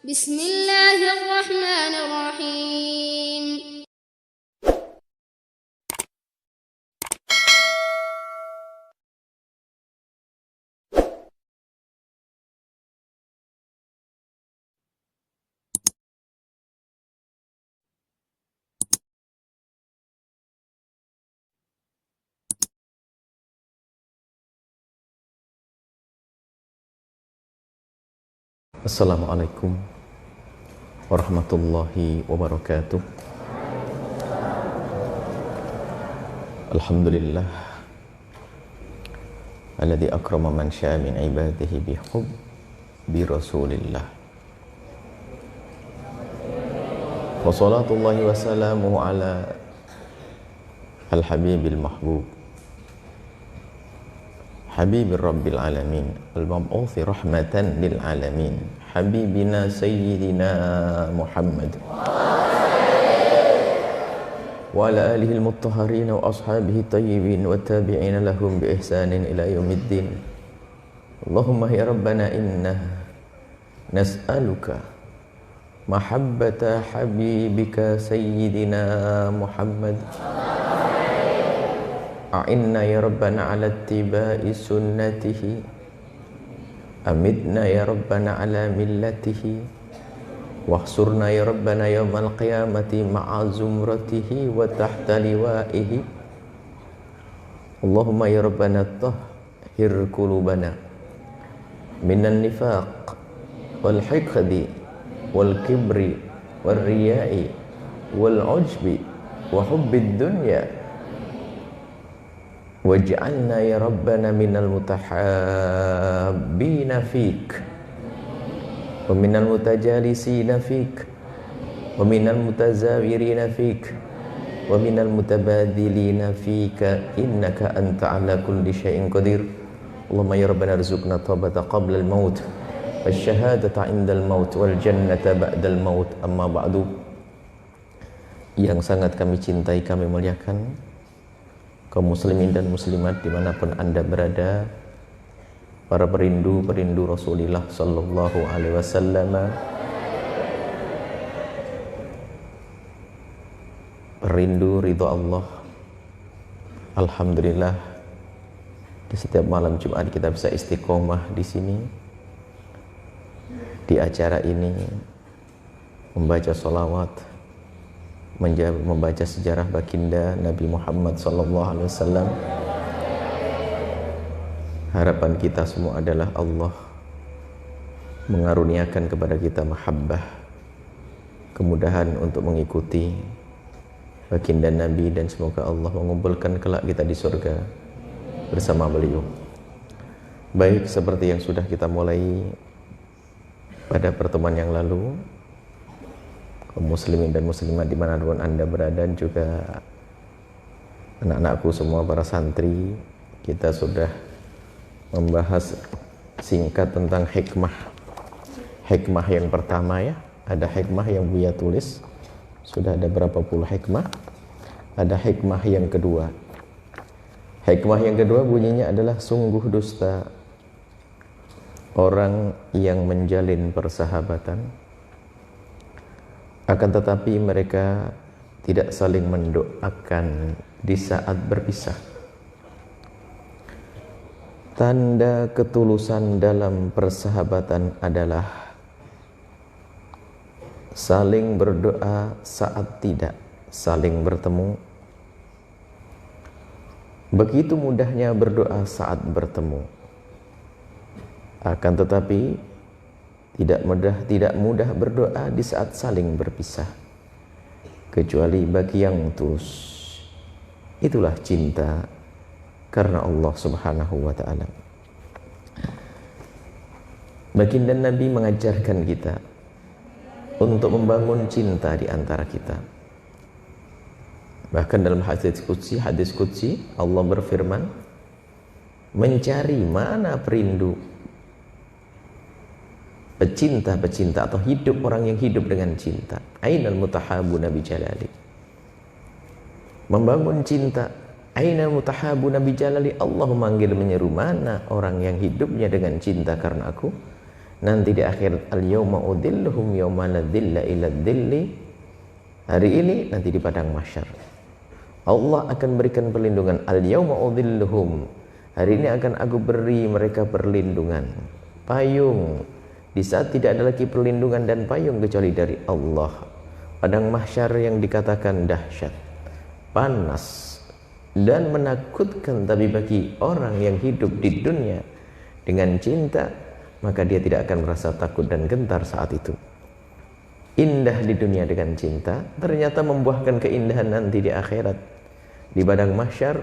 بسم الله الرحمن الرحيم. Assalamualaikum warahmatullahi wabarakatuh. Alhamdulillah alladzi akrama man syaa min ibadihi bi rasulillah. Wa salatullahi wa salamuhu ala al-habibil mahbub Habibir Rabbil Alamin al-mab'uthi rahmatan lil alamin Habibina Sayyidina Muhammad wa ala alihi al-muttaharin wa ashabihi tayyibin wa tabi'ina lahum bi ihsanin ila yaumiddin. Allahumma ya Rabbana inna nas'aluka mahabbata habibika Sayyidina Muhammad. A'inna ya Rabbana ala ittiba'i sunnatihi, amitna ya Rabbana ala millatihi, wahsurna ya Rabbana yawmal qiyamati ma'a zumratihi wa tahta liwa'ihi. Allahumma ya Rabbana tahhir qulubana minan nifaq wal hiqdi wal kibri wal riya'i wal ujbi wa hubbid dunya, waj'alna ya Rabbana minal mutahabbina fik wa minal mutajalisina fik wa minal mutazawirina fik wa minal mutabadilina fika innaka anta ala kulli syai'in qadir. Allahumma ya Rabbana arzuqna taubata qabla al-maut wasyahadata indal maut wal jannata ba'dal maut. Amma ba'du. Yang sangat kami cintai, kami muliakan kaum muslimin dan muslimat dimanapun anda berada, para perindu Rasulullah sallallahu alaihi wasallam, perindu ridho Allah. Alhamdulillah, di setiap malam Jumat kita bisa istiqomah di sini, di acara ini, membaca sholawat, membaca sejarah baginda Nabi Muhammad SAW. Harapan kita semua adalah Allah mengaruniakan kepada kita mahabbah, kemudahan untuk mengikuti baginda Nabi, dan semoga Allah mengumpulkan kelak kita di surga bersama beliau. Baik, seperti yang sudah kita mulai pada pertemuan yang lalu, kaum muslimin dan muslimat dimanapun anda berada, dan juga anak-anakku semua, para santri, kita sudah membahas singkat tentang hikmah yang pertama ya. Ada hikmah yang Buya tulis, sudah ada berapa puluh hikmah. Ada hikmah yang kedua. Hikmah yang kedua bunyinya adalah sungguh dusta orang yang menjalin persahabatan, akan tetapi mereka tidak saling mendoakan di saat berpisah. Tanda ketulusan dalam persahabatan adalah saling berdoa saat tidak saling bertemu. Begitu mudahnya berdoa saat bertemu, akan tetapi tidak mudah berdoa di saat saling berpisah, kecuali bagi yang tulus. Itulah cinta karena Allah Subhanahu wa ta'ala. Baginda Nabi mengajarkan kita untuk membangun cinta di antara kita. Bahkan dalam hadis qudsi Allah berfirman, mencari mana perindu, pecinta atau hidup, orang yang hidup dengan cinta. Ainal mutahabuna bi jalali. Membangun cinta. Ainal mutahabuna bi jalali. Allah memanggil, menyeru, mana orang yang hidupnya dengan cinta karena aku. nanti di akhirat, al-yawma udhilluhum yawma la dhilla illa dhilli, hari ini nanti di padang mahsyar Allah akan berikan perlindungan. Al-yawma udhilluhum, hari ini akan aku beri mereka perlindungan, payung, di saat tidak ada lagi perlindungan dan payung kecuali dari Allah. Padang mahsyar yang dikatakan dahsyat, panas dan menakutkan, tapi bagi orang yang hidup di dunia dengan cinta, maka dia tidak akan merasa takut dan gentar saat itu. Indah di dunia dengan cinta, ternyata membuahkan keindahan nanti di akhirat, di padang mahsyar.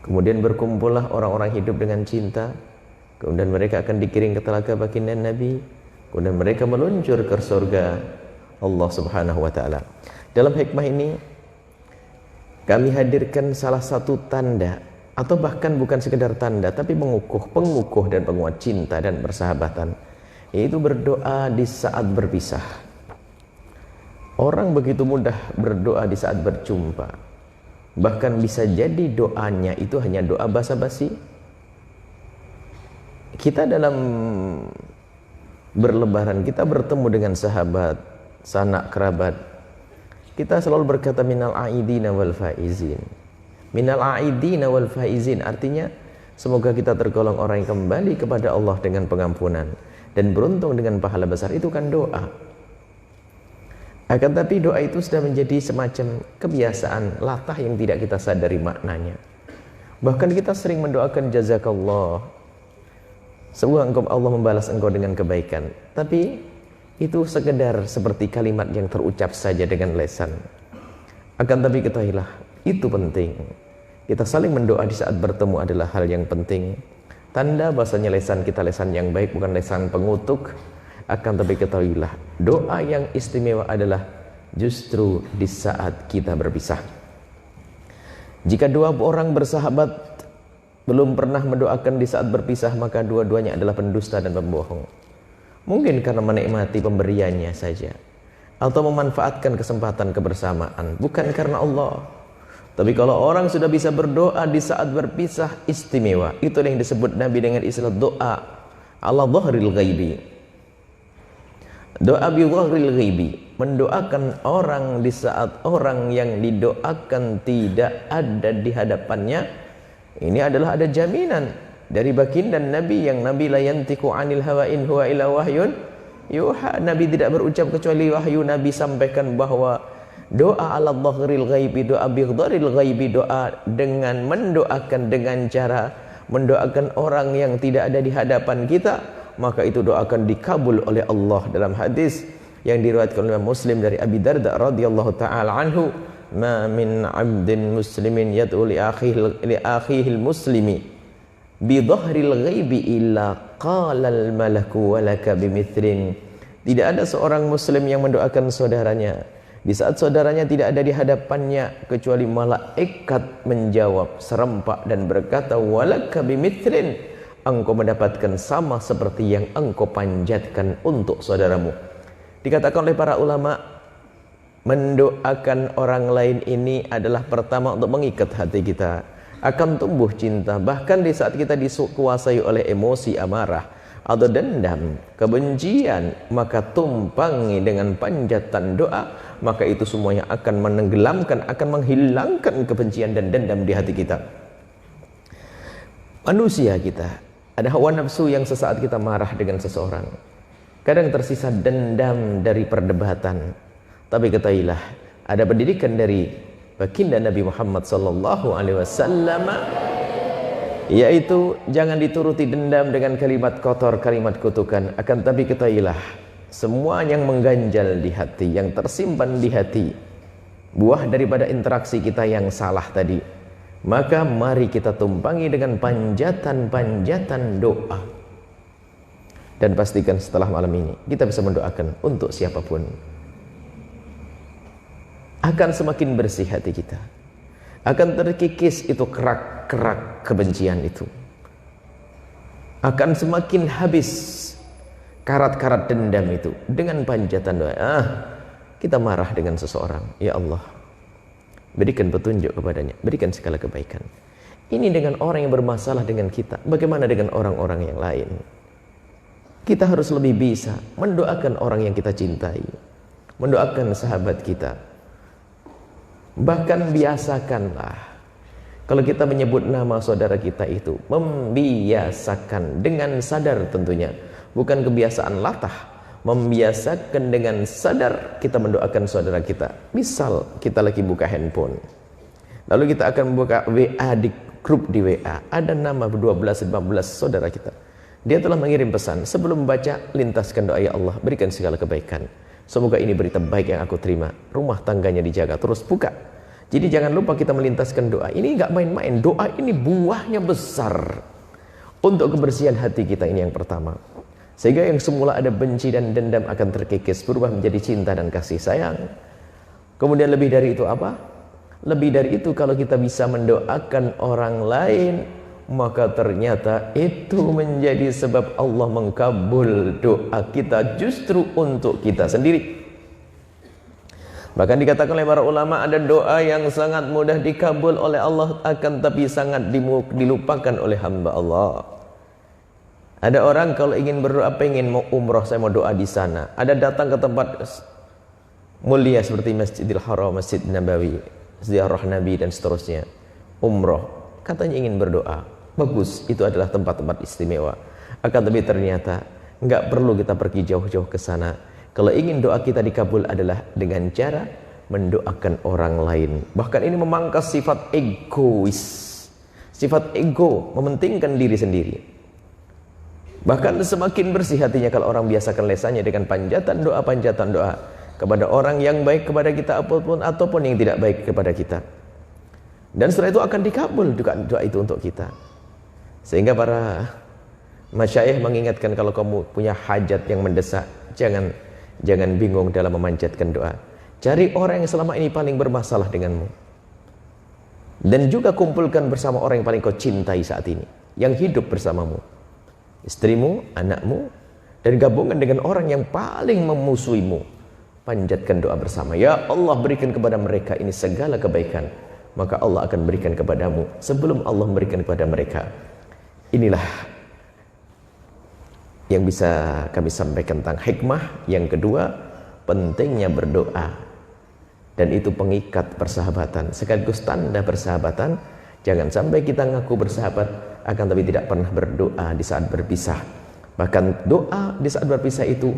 Kemudian berkumpullah orang-orang hidup dengan cinta, kemudian mereka akan dikirim ke telaga baginda Nabi, kemudian mereka meluncur ke surga Allah Subhanahu wa ta'ala. Dalam hikmah ini kami hadirkan salah satu tanda, atau bahkan bukan sekedar tanda, tapi pengukuh dan penguat cinta dan persahabatan, yaitu berdoa di saat berpisah. Orang begitu mudah berdoa di saat berjumpa, bahkan bisa jadi doanya itu hanya doa basa-basi. Kita dalam berlebaran, kita bertemu dengan sahabat, sanak kerabat, kita selalu berkata minal aidina wal faizin. Minal aidina wal faizin artinya semoga kita tergolong orang yang kembali kepada Allah dengan pengampunan dan beruntung dengan pahala besar. Itu kan doa. Akan tapi doa itu sudah menjadi semacam kebiasaan latah yang tidak kita sadari maknanya. Bahkan kita sering mendoakan jazakallah, semoga engkau Allah membalas engkau dengan kebaikan, tapi itu sekedar seperti kalimat yang terucap saja dengan lesan. Akan tapi ketahuilah, itu penting. Kita saling mendoa di saat bertemu adalah hal yang penting. Tanda bahasanya lesan kita lesan yang baik, bukan lesan pengutuk. Akan tapi ketahuilah, doa yang istimewa adalah justru di saat kita berpisah. Jika dua orang bersahabat belum pernah mendoakan di saat berpisah, maka dua-duanya adalah pendusta dan pembohong. Mungkin karena menikmati pemberiannya saja, atau memanfaatkan kesempatan kebersamaan, bukan karena Allah. Tapi kalau orang sudah bisa berdoa di saat berpisah, istimewa. Itu yang disebut Nabi dengan istilah doa ala dhahril ghaibi. Doa bi dhahril ghaibi, mendoakan orang di saat orang yang didoakan tidak ada di hadapannya. Ini adalah ada jaminan dari baginda Nabi yang Nabi la yantiqu anil hawa in huwa illa wahyun yuha. Nabi tidak berucap kecuali wahyu. Nabi sampaikan bahwa doa ala dhahril ghaibi, doa bi dhahril ghaibi, doa dengan mendoakan dengan cara mendoakan orang yang tidak ada di hadapan kita, maka itu doa akan dikabul oleh Allah. Dalam hadis yang diriwayatkan oleh Muslim dari Abi Darda radhiyallahu taala anhu, ma min 'abdin muslimin yad'u li akhihi muslimi bi dhahril ghaibi illa qala al malaku walaka bimithlin. Tidak ada seorang muslim yang mendoakan saudaranya di saat saudaranya tidak ada di hadapannya, kecuali malaikat menjawab serempak dan berkata walaka bimithlin, engkau mendapatkan sama seperti yang engkau panjatkan untuk saudaramu. Dikatakan oleh para ulama, mendoakan orang lain ini adalah pertama untuk mengikat hati kita, akan tumbuh cinta. Bahkan di saat kita dikuasai oleh emosi amarah atau dendam, kebencian, maka tumpangi dengan panjatan doa, maka itu semuanya akan menenggelamkan, akan menghilangkan kebencian dan dendam di hati kita. Manusia kita ada hawa nafsu yang sesaat kita marah dengan seseorang, kadang tersisa dendam dari perdebatan. Tapi ketahuilah, ada pendidikan dari baginda Nabi Muhammad sallallahu alaihi wasallam, yaitu jangan dituruti dendam dengan kalimat kotor, kalimat kutukan. Akan tapi ketahuilah, semua yang mengganjal di hati, yang tersimpan di hati, buah daripada interaksi kita yang salah tadi, maka mari kita tumpangi dengan panjatan-panjatan doa. Dan pastikan setelah malam ini kita bisa mendoakan untuk siapapun, akan semakin bersih hati kita, akan terkikis itu kerak-kerak kebencian itu, akan semakin habis karat-karat dendam itu dengan panjatan doa. Kita marah dengan seseorang, ya Allah, berikan petunjuk kepadanya, berikan segala kebaikan. Ini dengan orang yang bermasalah dengan kita. Bagaimana dengan orang-orang yang lain? kita harus lebih bisa mendoakan orang yang kita cintai, mendoakan sahabat kita. Bahkan biasakanlah, kalau kita menyebut nama saudara kita itu, membiasakan dengan sadar tentunya, bukan kebiasaan latah, membiasakan dengan sadar kita mendoakan saudara kita. Misal kita lagi buka handphone, lalu kita akan membuka WA, di grup di WA ada nama 12-15 saudara kita. Dia telah mengirim pesan, sebelum membaca lintaskan doa, ya Allah berikan segala kebaikan, semoga ini berita baik yang aku terima, rumah tangganya dijaga, terus buka. Jadi jangan lupa kita melintaskan doa. Ini nggak main-main, doa ini buahnya besar untuk kebersihan hati kita. Ini yang pertama, sehingga yang semula ada benci dan dendam akan terkikis, berubah menjadi cinta dan kasih sayang. Kemudian lebih dari itu apa? Lebih dari itu, kalau kita bisa mendoakan orang lain, maka ternyata itu menjadi sebab Allah mengkabul doa kita justru untuk kita sendiri. Bahkan dikatakan oleh para ulama, ada doa yang sangat mudah dikabul oleh Allah, akan tapi sangat dilupakan oleh hamba Allah. Ada orang kalau ingin berdoa, pengen mau umroh, saya mau doa di sana. Ada datang ke tempat mulia seperti Masjidil Haram, Masjid Nabawi, ziarah Nabi dan seterusnya, umroh, katanya ingin berdoa. Bagus, itu adalah tempat-tempat istimewa. Akan tapi ternyata nggak perlu kita pergi jauh-jauh ke sana. Kalau ingin doa kita dikabul adalah dengan cara mendoakan orang lain. Bahkan ini memangkas sifat egois, sifat ego, mementingkan diri sendiri. Bahkan semakin bersih hatinya kalau orang biasakan lesannya dengan panjatan doa kepada orang yang baik kepada kita ataupun yang tidak baik kepada kita. Dan setelah itu akan dikabul doa itu untuk kita. Sehingga para masyayikh mengingatkan, kalau kamu punya hajat yang mendesak, jangan bingung dalam memanjatkan doa. Cari orang yang selama ini paling bermasalah denganmu, dan juga kumpulkan bersama orang yang paling kau cintai saat ini, yang hidup bersamamu, istrimu, anakmu, dan gabungan dengan orang yang paling memusuhimu. Panjatkan doa bersama, ya Allah berikan kepada mereka ini segala kebaikan, maka Allah akan berikan kepadamu sebelum Allah memberikan kepada mereka. Inilah yang bisa kami sampaikan tentang hikmah. Yang kedua, pentingnya berdoa, dan itu pengikat persahabatan, sekaligus tanda persahabatan. Jangan sampai kita ngaku bersahabat akan tapi tidak pernah berdoa di saat berpisah. Bahkan doa di saat berpisah itu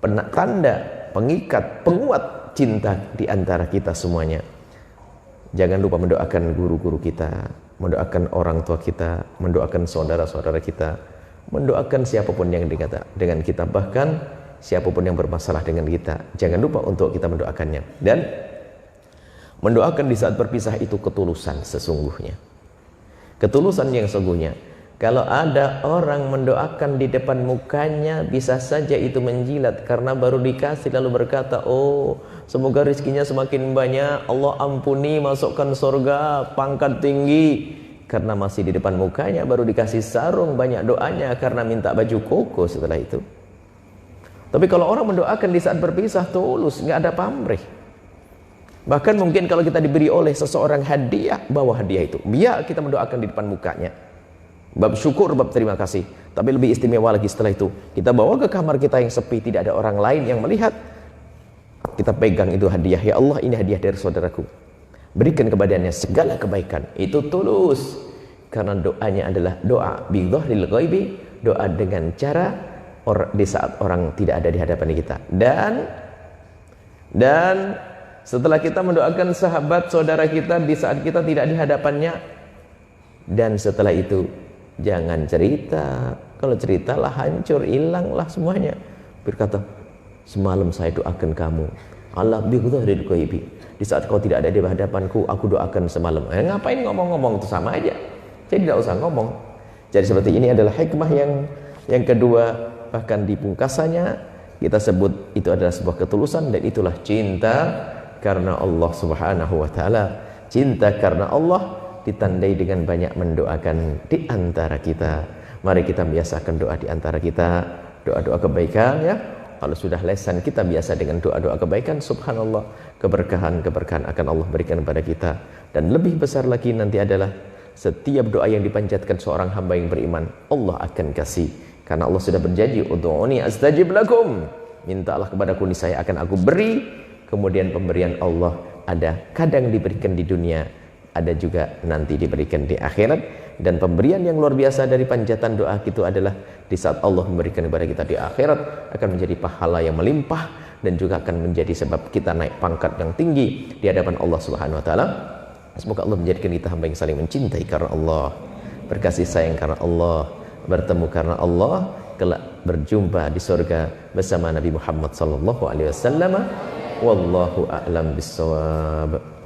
tanda pengikat, penguat cinta di antara kita semuanya. Jangan lupa mendoakan guru-guru kita, mendoakan orang tua kita, mendoakan saudara-saudara kita, mendoakan siapapun yang dekat dengan kita, bahkan siapapun yang bermasalah dengan kita. Jangan lupa untuk kita mendoakannya. Dan mendoakan di saat berpisah itu ketulusan sesungguhnya, ketulusan yang sesungguhnya. Kalau ada orang mendoakan di depan mukanya, bisa saja itu menjilat karena baru dikasih lalu berkata, oh semoga rezekinya semakin banyak, Allah ampuni, masukkan surga, pangkat tinggi. Karena masih di depan mukanya, baru dikasih sarung, banyak doanya karena minta baju koko setelah itu. Tapi kalau orang mendoakan di saat berpisah, tulus, nggak ada pamrih. Bahkan mungkin kalau kita diberi oleh seseorang hadiah, bawa hadiah itu, biar kita mendoakan di depan mukanya, bab syukur, bab terima kasih. Tapi lebih istimewa lagi setelah itu, kita bawa ke kamar kita yang sepi, tidak ada orang lain yang melihat, kita pegang itu hadiah, ya Allah ini hadiah dari saudaraku, berikan kepadanya segala kebaikan. Itu tulus, karena doanya adalah doa bidhahril ghaibi, doa dengan cara di saat orang tidak ada di hadapan kita. Dan setelah kita mendoakan sahabat saudara kita di saat kita tidak di hadapannya, dan setelah itu jangan cerita. Kalau ceritalah hancur, hilanglah semuanya. Berkata, semalam saya doakan kamu, Allah bidhahril ghaibi, di saat kau tidak ada di hadapanku, aku doakan semalam. Ngapain ngomong-ngomong, itu sama aja. Jadi tidak usah ngomong. Jadi seperti ini adalah hikmah yang kedua. Bahkan di pungkasannya kita sebut itu adalah sebuah ketulusan, dan itulah cinta karena Allah Subhanahu wa taala. Cinta karena Allah ditandai dengan banyak mendoakan di antara kita. Mari kita biasakan doa di antara kita, doa-doa kebaikan ya. Kalau sudah lesan kita biasa dengan doa-doa kebaikan, subhanallah, keberkahan akan Allah berikan kepada kita. Dan lebih besar lagi nanti adalah setiap doa yang dipanjatkan seorang hamba yang beriman, Allah akan kasih Karena Allah sudah berjanji, ud'uni astajib lakum. Mintalah kepadaku, niscaya akan aku beri. Kemudian pemberian Allah ada kadang diberikan di dunia, ada juga nanti diberikan di akhirat. Dan pemberian yang luar biasa dari panjatan doa itu adalah di saat Allah memberikan kepada kita di akhirat akan menjadi pahala yang melimpah dan juga akan menjadi sebab kita naik pangkat yang tinggi di hadapan Allah Subhanahu wa taala. Semoga Allah menjadikan kita hamba yang saling mencintai karena Allah, berkasih sayang karena Allah, bertemu karena Allah, kelak berjumpa di surga bersama Nabi Muhammad sallallahu alaihi wasallam. Wallahu a'lam bissawab.